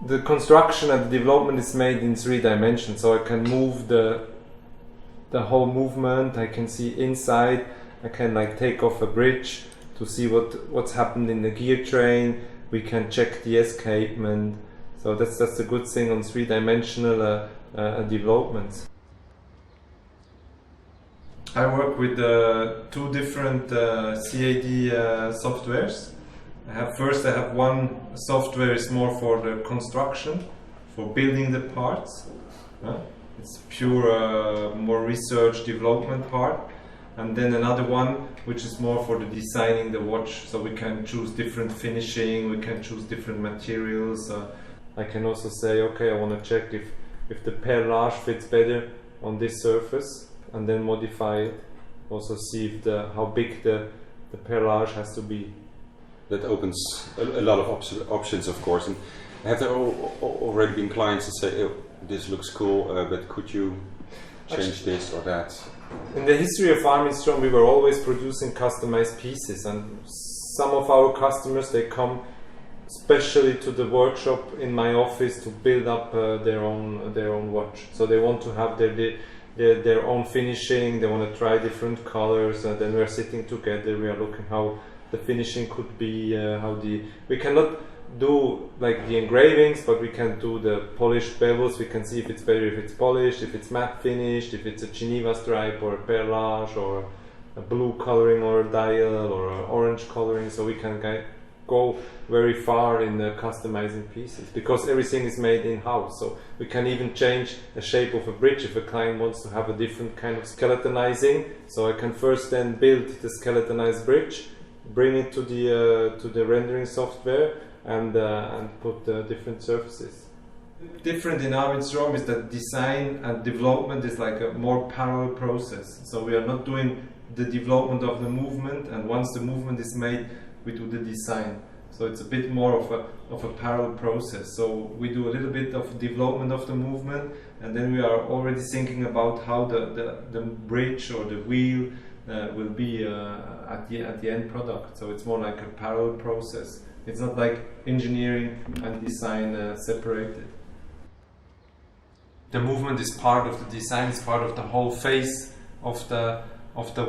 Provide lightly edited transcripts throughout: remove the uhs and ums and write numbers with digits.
the construction and the development is made in 3 dimensions, so I can move the whole movement. I can see inside. I can like take off a bridge to see what's happened in the gear train. We can check the escapement. So that's a good thing on 3-dimensional developments. I work with 2 different CAD softwares. First I have one software is more for the construction, for building the parts. It's pure more research development part. And then another one which is more for the designing the watch, so we can choose different finishing, we can choose different materials. I can also say, okay, I want to check if the perlage fits better on this surface, and then modify it. Also see if how big the perlage has to be. That opens a lot of options, of course. And have there already been clients that say, oh, this looks cool, but could you change this or that? In the history of Armin Strom, we were always producing customized pieces, and some of our customers, they come especially to the workshop in my office to build up their own watch. So they want to have their own finishing. They want to try different colors, and then we're sitting together. We are looking how the finishing could be. We cannot do like the engravings, but we can do the polished bevels. We can see if it's better if it's polished, if it's matte finished, if it's a Geneva stripe or a perlage or a blue coloring or a dial or an orange coloring. So we can go very far in customizing pieces, because everything is made in-house. So we can even change the shape of a bridge if a client wants to have a different kind of skeletonizing. So I can first then build the skeletonized bridge, bring it to the rendering software, and put different surfaces. Different in Armin Strom is that design and development is like a more parallel process. So we are not doing the development of the movement, and once the movement is made, we do the design. So it's a bit more of a parallel process. So we do a little bit of development of the movement, and then we are already thinking about how the bridge or the wheel will be at the end product. So it's more like a parallel process. It's not like engineering and design separated. The movement is part of the design, it's part of the whole face of the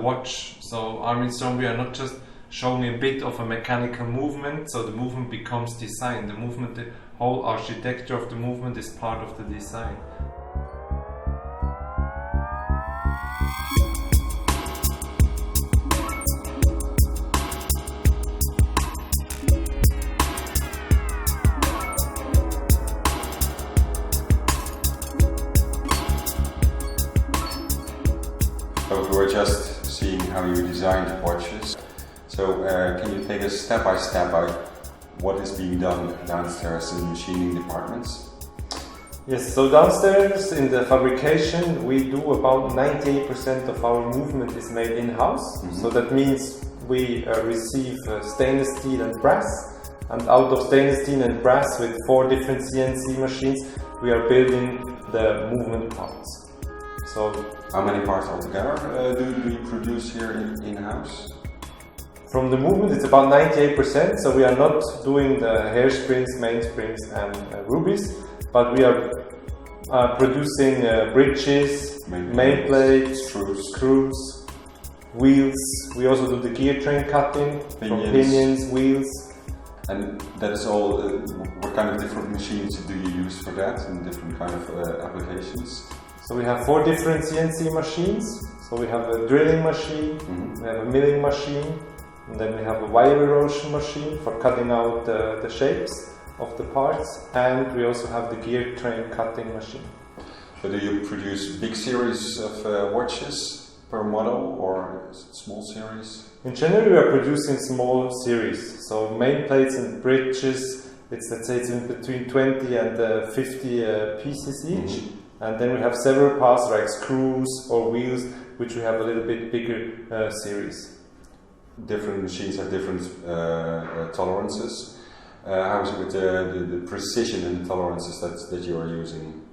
watch. So Armin Strom, we are not just showing a bit of a mechanical movement, so the movement becomes design. The whole architecture of the movement is part of the design. So we were just seeing how you designed watches. So can you take us step by step by what is being done downstairs in the machining departments? Yes, so downstairs in the fabrication we do about 98% of our movement is made in-house. Mm-hmm. So that means we receive stainless steel and brass, and out of stainless steel and brass with 4 different CNC machines we are building the movement parts. So how many parts altogether do you produce here in-house? From the movement it's about 98%, so we are not doing the hairsprings, mainsprings and rubies, but we are producing bridges, main plates, screws, wheels. We also do the gear train cutting, pinions, wheels. And that is all, what kind of different machines do you use for that and different kind of applications? So we have 4 different CNC machines. So we have a drilling machine, mm-hmm. We have a milling machine, and then we have a wire erosion machine for cutting out the shapes of the parts, and we also have the gear train cutting machine. So do you produce big series of watches per model, or small series? In general we are producing small series, so main plates and bridges, let's say it's in between 20 and 50 pieces each. Mm-hmm. And then we have several parts like screws or wheels, which we have a little bit bigger series. Different machines have different tolerances. How is it with the precision and the tolerances that you are using?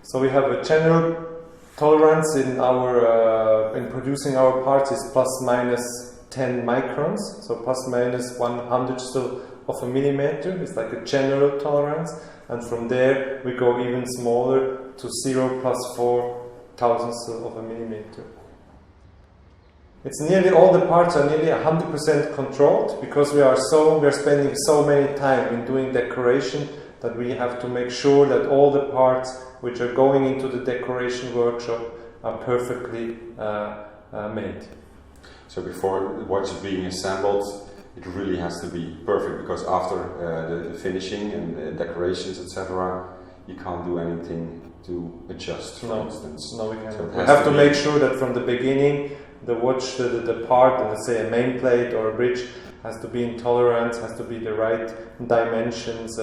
So we have a general tolerance in our in producing our parts is plus minus 10 microns, so plus minus 100th of a millimeter. It's like a general tolerance. and from there we go even smaller to 0 + 4 thousandths of a millimeter. It's nearly all the parts are nearly 100% controlled, because we are spending so many time in doing decoration that we have to make sure that all the parts which are going into the decoration workshop are perfectly made. So before the watch is being assembled, it really has to be perfect, because after the finishing and the decorations, etc., you can't do anything to adjust, for instance. No, we can't. So we have to make sure that from the beginning, the watch, the part, let's say a main plate or a bridge, has to be in tolerance, has to be the right dimensions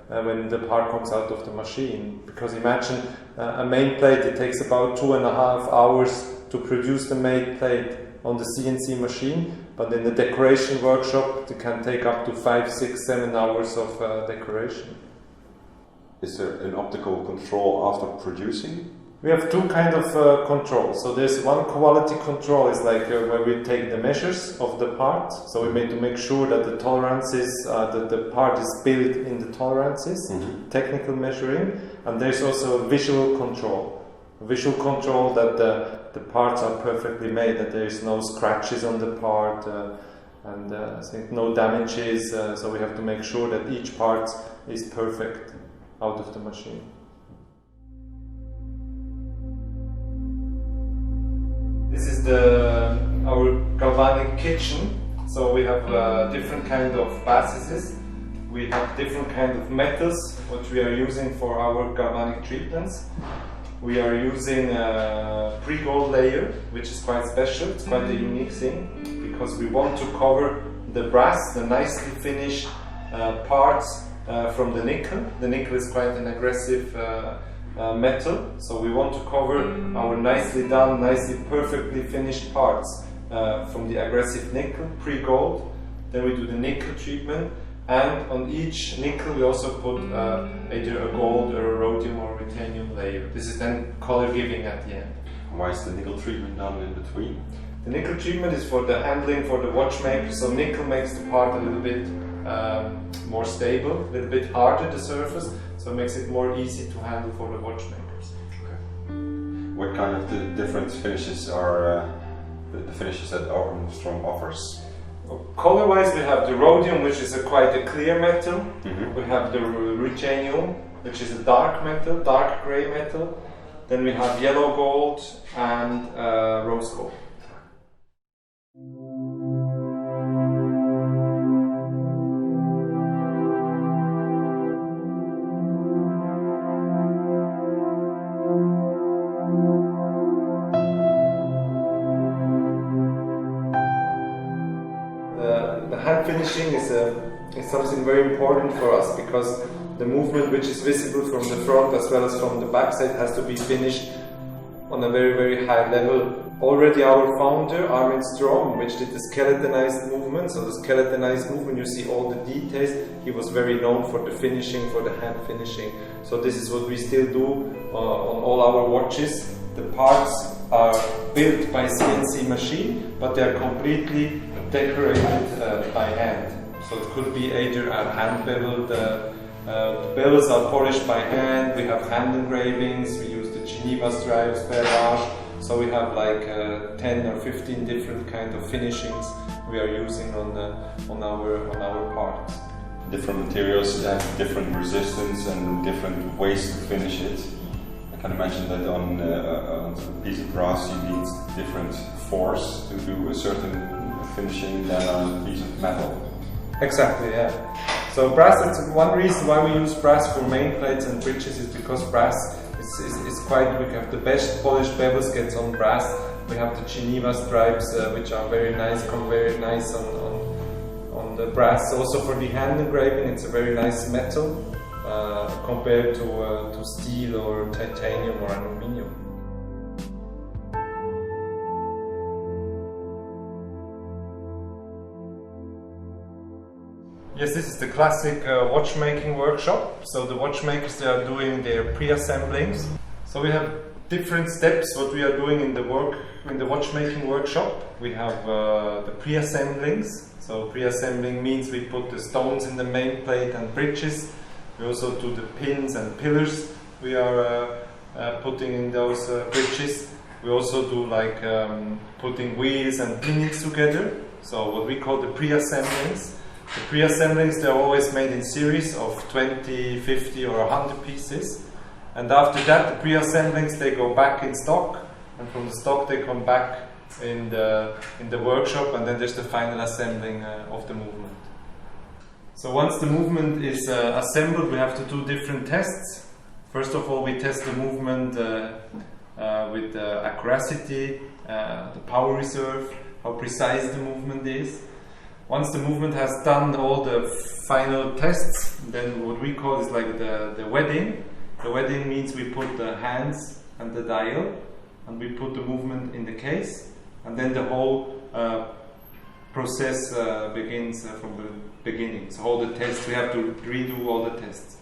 when the part comes out of the machine. Because imagine a main plate, it takes about 2.5 hours to produce the main plate on the CNC machine, but in the decoration workshop it can take up to 5, 6, 7 hours of decoration. Is there an optical control after producing? We have two kinds of control. So there's one quality control, is like where we take the measures of the part. So we make to make sure that the tolerances, that the part is built in the tolerances, technical measuring. And there's also a visual control. Visual control that the parts are perfectly made, that there is no scratches on the part, and I think no damages. So we have to make sure that each part is perfect out of the machine. This is our galvanic kitchen. So we have different kind of bases. We have different kind of metals which we are using for our galvanic treatments. We are using a pre-gold layer, which is quite special. It's quite a unique thing, because we want to cover the brass, the nicely finished parts from the nickel. The nickel is quite an aggressive metal, so we want to cover our nicely done, nicely perfectly finished parts from the aggressive nickel, pre-gold. Then we do the nickel treatment, and on each nickel we also put either a gold or a rhodium or ruthenium layer. This is then color giving at the end. Why is the nickel treatment done in between? The nickel treatment is for the handling for the watchmaker, so nickel makes the part a little bit more stable, a little bit harder the surface, so it makes it more easy to handle for the watchmakers. Okay. What kind of the different finishes are the finishes that Armin Strom offers? Color-wise, we have the rhodium, which is quite a clear metal. We have the ruthenium, which is a dark metal, dark grey metal. Then we have yellow gold and rose gold. The hand finishing is something very important for us, because the movement which is visible from the front as well as from the back side has to be finished on a very, very high level. Already our founder, Armin Strom, which did the skeletonized movement, so the skeletonized movement, you see all the details, he was very known for the finishing, for the hand finishing. So this is what we still do on all our watches. The parts are built by CNC machine, but they are completely decorated by hand. So it could be either a hand beveled, the bevels are polished by hand, we have hand engravings, we use the Geneva stripes, perlage, so we have like 10 or 15 different kind of finishings we are using on our parts. Different materials have different resistance and different ways to finish it. I can imagine that on a piece of brass you need different force to do a certain finishing than on a piece of metal. Exactly, yeah. So brass, that's one reason why we use brass for main plates and bridges, is because brass is quite, we have the best polished bevels gets on brass. We have the Geneva stripes, which are very nice, come very nice on the brass. Also for the hand engraving, it's a very nice metal compared to steel or titanium or aluminium. Yes, this is the classic watchmaking workshop. So the watchmakers, they are doing their pre-assemblings. So we have different steps what we are doing in the watchmaking workshop. We have the pre-assemblings. So pre-assembling means we put the stones in the main plate and bridges. We also do the pins and pillars we are putting in those bridges. We also do like putting wheels and pinions together, so what we call the pre-assemblings. The pre-assemblings, they're always made in series of 20, 50 or 100 pieces, and after that the pre-assemblings, they go back in stock, and from the stock they come back in the workshop, and then there's the final assembling of the movement. So once the movement is assembled, we have to do different tests. First of all, we test the movement with the accuracy, the power reserve, how precise the movement is. Once the movement has done all the final tests, then what we call is like the wedding. The wedding means we put the hands and the dial, and we put the movement in the case, and then the whole process begins from the beginning. So all the tests, we have to redo all the tests.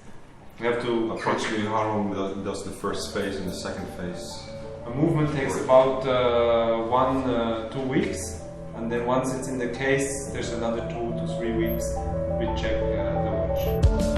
We have to approximately how long does the first phase and the second phase? A movement takes about 1-2 weeks, and then once it's in the case, there's another 2 to 3 weeks. We check the watch.